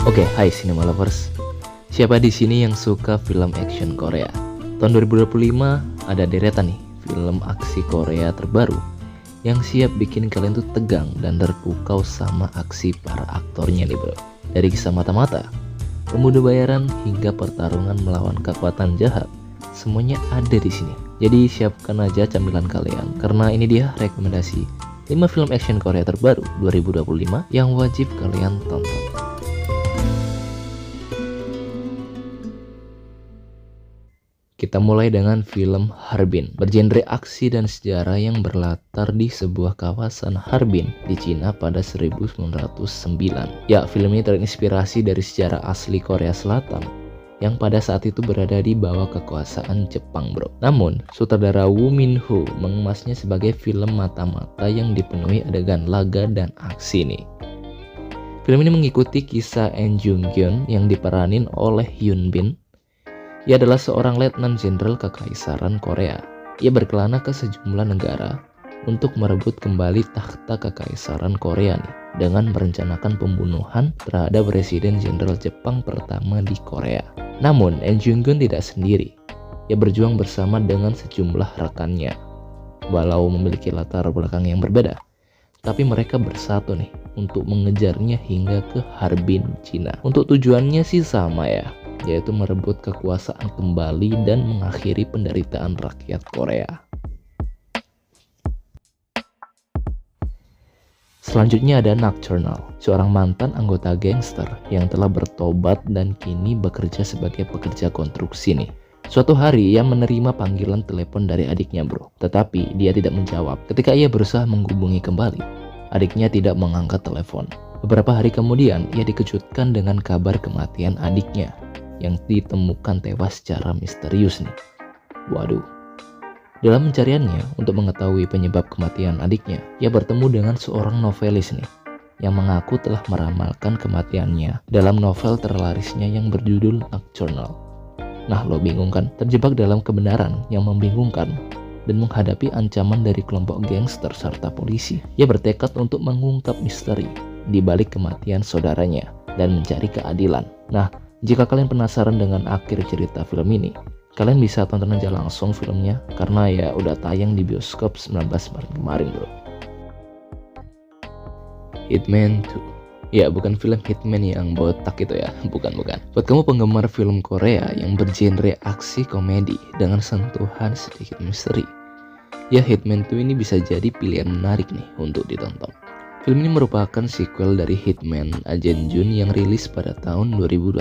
Oke, hai Cinema Lovers. Siapa di sini yang suka film action Korea? Tahun 2025 ada deretan nih film aksi Korea terbaru yang siap bikin kalian tuh tegang dan terpukau sama aksi para aktornya nih bro. Dari kisah mata-mata, pemuda bayaran hingga pertarungan melawan kekuatan jahat, semuanya ada di sini. Jadi siapkan aja camilan kalian karena ini dia rekomendasi 5 film action Korea terbaru 2025 yang wajib kalian tonton. Kita mulai dengan film Harbin, bergenre aksi dan sejarah yang berlatar di sebuah kawasan Harbin di Cina pada 1909. Ya, film ini terinspirasi dari sejarah asli Korea Selatan yang pada saat itu berada di bawah kekuasaan Jepang bro. Namun, sutradara Woo Min Ho mengemasnya sebagai film mata-mata yang dipenuhi adegan laga dan aksi nih. Film ini mengikuti kisah En Jung Geun yang diperanin oleh Hyun Bin. Ia adalah seorang letnan jenderal kekaisaran Korea. Ia berkelana ke sejumlah negara untuk merebut kembali takhta kekaisaran Korea nih, dengan merencanakan pembunuhan terhadap Presiden Jenderal Jepang pertama di Korea. Namun, En Jung-geun tidak sendiri. Ia berjuang bersama dengan sejumlah rekannya. Walau memiliki latar belakang yang berbeda, tapi mereka bersatu nih untuk mengejarnya hingga ke Harbin, Cina. Untuk tujuannya sih sama ya, yaitu merebut kekuasaan kembali dan mengakhiri penderitaan rakyat Korea. Selanjutnya ada Nocturnal, seorang mantan anggota gangster yang telah bertobat dan kini bekerja sebagai pekerja konstruksi nih. Suatu hari ia menerima panggilan telepon dari adiknya bro, tetapi dia tidak menjawab. Ketika ia berusaha menghubungi kembali, adiknya tidak mengangkat telepon. Beberapa hari kemudian ia dikejutkan dengan kabar kematian adiknya yang ditemukan tewas secara misterius nih. Waduh. Dalam pencariannya untuk mengetahui penyebab kematian adiknya, ia bertemu dengan seorang novelis nih yang mengaku telah meramalkan kematiannya dalam novel terlarisnya yang berjudul Nocturnal. Nah, lo bingung kan? Terjebak dalam kebenaran yang membingungkan dan menghadapi ancaman dari kelompok gangster serta polisi, ia bertekad untuk mengungkap misteri di balik kematian saudaranya dan mencari keadilan. Nah, jika kalian penasaran dengan akhir cerita film ini, kalian bisa tonton aja langsung filmnya karena ya udah tayang di bioskop 19 Maret kemarin bro. Hitman 2. Ya, bukan film Hitman yang botak itu ya, bukan. Buat kamu penggemar film Korea yang bergenre aksi komedi dengan sentuhan sedikit misteri, ya Hitman 2 ini bisa jadi pilihan menarik nih untuk ditonton. Film ini merupakan sequel dari Hitman Agent Jun yang rilis pada tahun 2020.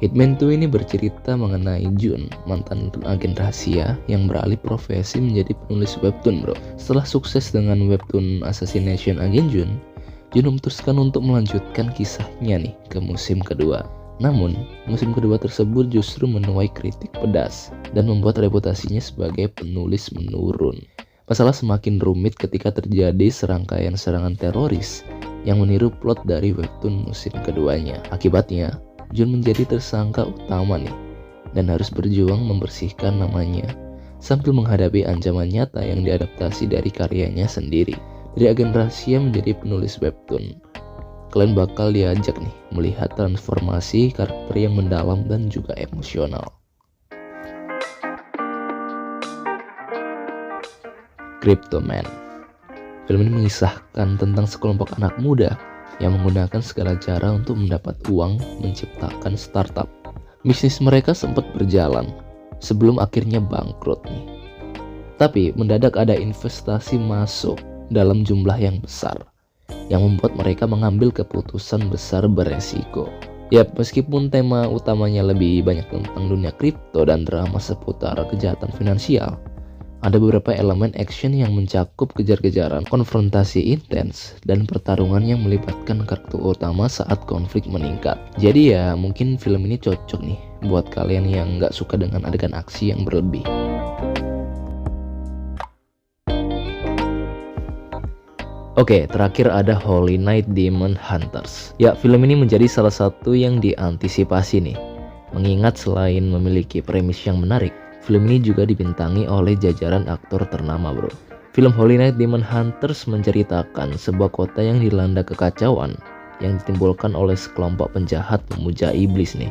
Hitman 2 ini bercerita mengenai Jun, mantan agen rahasia yang beralih profesi menjadi penulis webtoon bro. Setelah sukses dengan webtoon Assassination Agent Jun, Jun memutuskan untuk melanjutkan kisahnya nih ke musim kedua. Namun, musim kedua tersebut justru menuai kritik pedas dan membuat reputasinya sebagai penulis menurun. Masalah semakin rumit ketika terjadi serangkaian serangan teroris yang meniru plot dari webtoon musim keduanya. Akibatnya, Jun menjadi tersangka utama nih dan harus berjuang membersihkan namanya sambil menghadapi ancaman nyata yang diadaptasi dari karyanya sendiri. Dari agen rahasia menjadi penulis webtoon, kalian bakal diajak nih melihat transformasi karakter yang mendalam dan juga emosional. Cryptoman. Film ini mengisahkan tentang sekelompok anak muda yang menggunakan segala cara untuk mendapat uang menciptakan startup. Bisnis mereka sempat berjalan sebelum akhirnya bangkrut nih. Tapi mendadak ada investasi masuk dalam jumlah yang besar yang membuat mereka mengambil keputusan besar beresiko. Ya, meskipun tema utamanya lebih banyak tentang dunia kripto dan drama seputar kejahatan finansial, ada beberapa elemen action yang mencakup kejar-kejaran, konfrontasi intens, dan pertarungan yang melibatkan karakter utama saat konflik meningkat. Jadi ya mungkin film ini cocok nih buat kalian yang nggak suka dengan adegan aksi yang berlebih. Oke, terakhir ada Holy Knight Demon Hunters. Ya, film ini menjadi salah satu yang diantisipasi nih, mengingat selain memiliki premis yang menarik, film ini juga dibintangi oleh jajaran aktor ternama bro. Film Holy Knight Demon Hunters menceritakan sebuah kota yang dilanda kekacauan yang ditimbulkan oleh sekelompok penjahat pemuja iblis nih.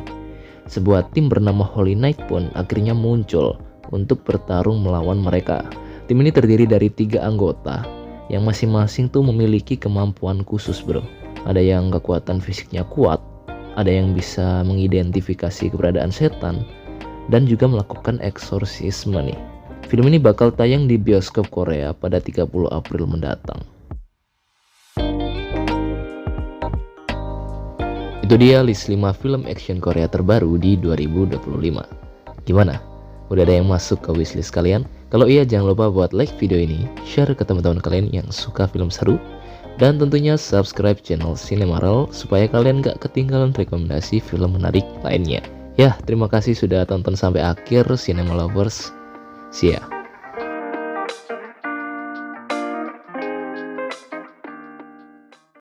Sebuah tim bernama Holy Knight pun akhirnya muncul untuk bertarung melawan mereka. Tim ini terdiri dari 3 anggota yang masing-masing tuh memiliki kemampuan khusus bro. Ada yang kekuatan fisiknya kuat, ada yang bisa mengidentifikasi keberadaan setan, dan juga melakukan eksorsisme nih. Film ini bakal tayang di bioskop Korea pada 30 April mendatang. Itu dia list 5 film action Korea terbaru di 2025. Gimana? Udah ada yang masuk ke wishlist kalian? Kalau iya, jangan lupa buat like video ini, share ke teman-teman kalian yang suka film seru, dan tentunya subscribe channel Cinemarel supaya kalian gak ketinggalan rekomendasi film menarik lainnya. Ya, terima kasih sudah tonton sampai akhir, Cinema Lovers. See ya.